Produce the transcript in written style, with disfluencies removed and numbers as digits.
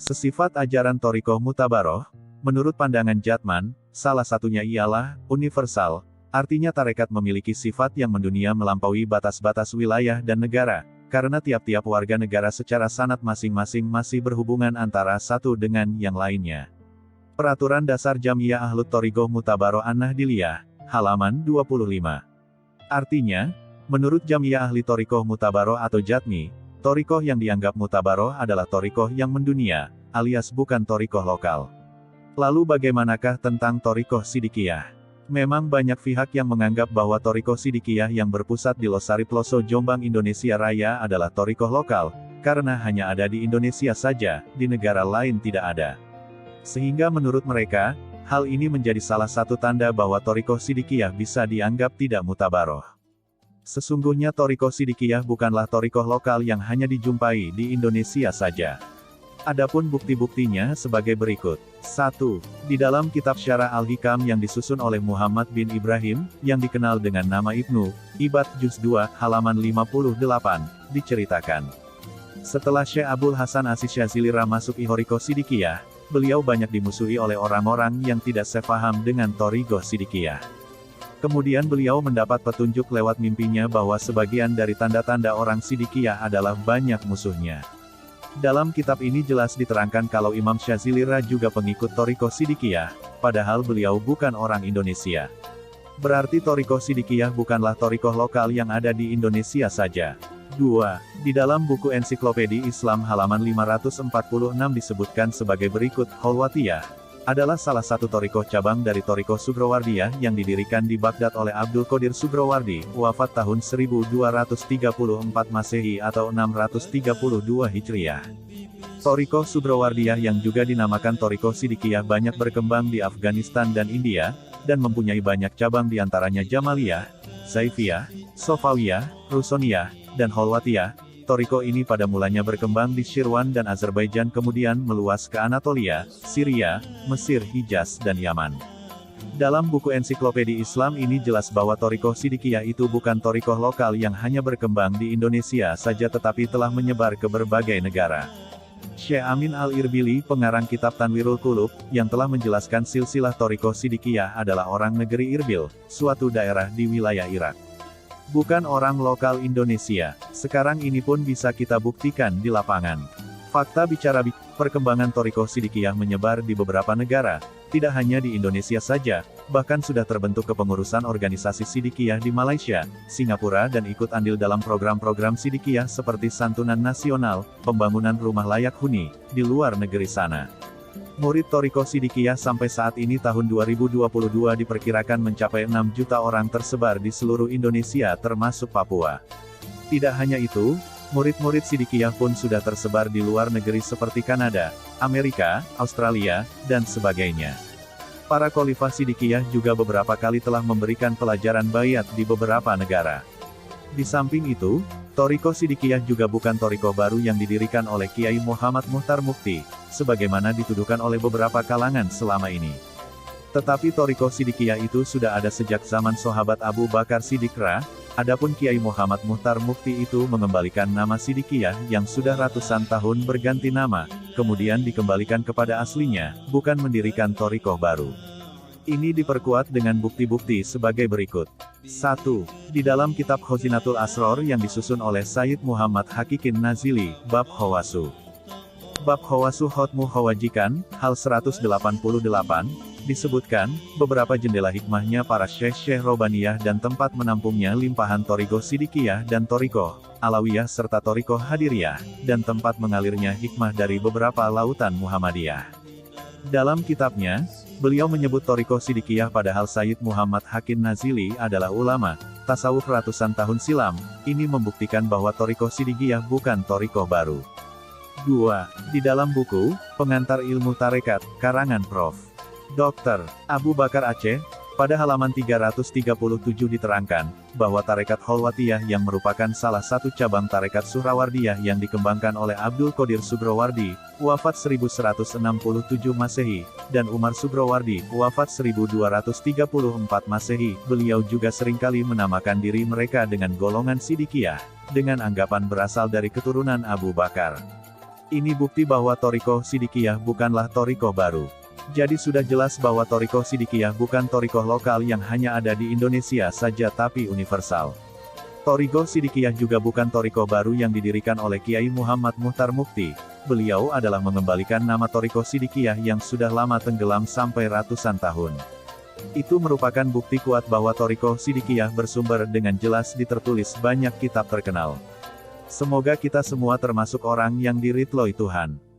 Sesifat ajaran Thariqah Mutabaroh, menurut pandangan Jatman, salah satunya ialah universal, artinya tarekat memiliki sifat yang mendunia melampaui batas-batas wilayah dan negara, karena tiap-tiap warga negara secara sanad masing-masing masih berhubungan antara satu dengan yang lainnya. Peraturan Dasar Jamiyah Ahlut Thariqah Mutabaroh An-Nahdiliyah, halaman 25. Artinya, menurut Jamiyah Ahli Thariqah Mutabaroh atau Jatmi, Thariqah yang dianggap mutabaroh adalah thariqah yang mendunia, alias bukan thariqah lokal. Lalu bagaimanakah tentang thariqah Sidikiyah? Memang banyak pihak yang menganggap bahwa thariqah Sidikiyah yang berpusat di Losari Ploso Jombang Indonesia Raya adalah thariqah lokal, karena hanya ada di Indonesia saja, di negara lain tidak ada. Sehingga menurut mereka, hal ini menjadi salah satu tanda bahwa thariqah Sidikiyah bisa dianggap tidak mutabaroh. Sesungguhnya thariqah Sidikiyah bukanlah thariqah lokal yang hanya dijumpai di Indonesia saja. Adapun bukti-buktinya sebagai berikut. 1. Di dalam kitab Syarah Al-Hikam yang disusun oleh Muhammad bin Ibrahim, yang dikenal dengan nama Ibnu Ibad Juz 2, halaman 58, diceritakan. Setelah Syekh Abul Hasan As-Syadzili masuk Thariqah Sidikiyah, beliau banyak dimusuhi oleh orang-orang yang tidak sepaham dengan thariqah Sidikiyah. Kemudian beliau mendapat petunjuk lewat mimpinya bahwa sebagian dari tanda-tanda orang Sidikiyah adalah banyak musuhnya. Dalam kitab ini jelas diterangkan kalau Imam Syadzili juga pengikut thariqah Sidikiyah, padahal beliau bukan orang Indonesia. Berarti thariqah Sidikiyah bukanlah thariqah lokal yang ada di Indonesia saja. 2. Di dalam buku Ensiklopedi Islam halaman 546 disebutkan sebagai berikut, Kholwatiyah adalah salah satu thariqah cabang dari thariqah Sugrawardiyah yang didirikan di Baghdad oleh Abdul Qadir Sugrawardi, wafat tahun 1234 Masehi atau 632 Hijriah. Thariqah Sugrawardiyah yang juga dinamakan thariqah Sidikiyah banyak berkembang di Afghanistan dan India, dan mempunyai banyak cabang diantaranya Jamaliyah, Zaifiyah, Sofawiyah, Rusoniyah, dan Kholwatiyah. Thariqah ini pada mulanya berkembang di Shirwan dan Azerbaijan kemudian meluas ke Anatolia, Syria, Mesir, Hijaz, dan Yaman. Dalam buku Ensiklopedi Islam ini jelas bahwa thariqah Sidikiyah itu bukan thariqah lokal yang hanya berkembang di Indonesia saja tetapi telah menyebar ke berbagai negara. Syekh Amin Al-Irbili, pengarang kitab Tanwirul Qulub, yang telah menjelaskan silsilah thariqah Sidikiyah adalah orang negeri Irbil, suatu daerah di wilayah Irak. Bukan orang lokal Indonesia. Sekarang ini pun bisa kita buktikan di lapangan. Fakta bicara perkembangan thariqah Sidikiyah menyebar di beberapa negara, tidak hanya di Indonesia saja, bahkan sudah terbentuk kepengurusan organisasi Sidikiyah di Malaysia, Singapura dan ikut andil dalam program-program Sidikiyah seperti santunan nasional, pembangunan rumah layak huni, di luar negeri sana. Murid thariqah Sidikiyah sampai saat ini tahun 2022 diperkirakan mencapai 6 juta orang tersebar di seluruh Indonesia termasuk Papua. Tidak hanya itu, murid-murid Sidikiyah pun sudah tersebar di luar negeri seperti Kanada, Amerika, Australia, dan sebagainya. Para khalifah Sidikiyah juga beberapa kali telah memberikan pelajaran baiat di beberapa negara. Di samping itu, thariqah Sidikiyah juga bukan thariqah baru yang didirikan oleh Kiai Muhammad Muhtar Mukti, sebagaimana dituduhkan oleh beberapa kalangan selama ini. Tetapi thariqah Sidikiyah itu sudah ada sejak zaman sahabat Abu Bakar Siddiq. Adapun Kiai Muhammad Muhtar Mukti itu mengembalikan nama Sidikiyah yang sudah ratusan tahun berganti nama, kemudian dikembalikan kepada aslinya, bukan mendirikan thariqah baru. Ini diperkuat dengan bukti-bukti sebagai berikut. 1. Di dalam kitab Khazinatul Asror yang disusun oleh Sayyid Muhammad Haqiqin Nazili, Bab Khawasu. Bab Khawasu Khotmu Khawajikan, hal 188, disebutkan, beberapa jendela hikmahnya para syekh-syekh Robaniyah dan tempat menampungnya limpahan thariqah Sidikiyah dan thariqah Alawiyah serta thariqah Hadiriyah, dan tempat mengalirnya hikmah dari beberapa lautan Muhammadiyah. Dalam kitabnya, beliau menyebut thariqah Sidikiyah padahal Sayyid Muhammad Haqiqin Nazili adalah ulama tasawuf ratusan tahun silam. Ini membuktikan bahwa thariqah Sidikiyah bukan thariqah baru. 2. Di dalam buku Pengantar Ilmu Tarekat, karangan Prof. Dr. Abu Bakar Aceh, pada halaman 337 diterangkan, bahwa tarekat Kholwatiyah yang merupakan salah satu cabang tarekat Suhrawardiyah yang dikembangkan oleh Abdul Qadir Sugrawardi, wafat 1167 Masehi, dan Umar Sugrawardi, wafat 1234 Masehi, beliau juga seringkali menamakan diri mereka dengan golongan Sidikiyah, dengan anggapan berasal dari keturunan Abu Bakar. Ini bukti bahwa Thoriko Sidikiyah bukanlah Thoriko baru. Jadi sudah jelas bahwa Thoriko Sidikiyah bukan thoriko lokal yang hanya ada di Indonesia saja tapi universal. Thoriko Sidikiyah juga bukan thoriko baru yang didirikan oleh Kiai Muhammad Muchtar Mukti. Beliau adalah mengembalikan nama Thoriko Sidikiyah yang sudah lama tenggelam sampai ratusan tahun. Itu merupakan bukti kuat bahwa Thoriko Sidikiyah bersumber dengan jelas ditertulis banyak kitab terkenal. Semoga kita semua termasuk orang yang diridhoi Tuhan.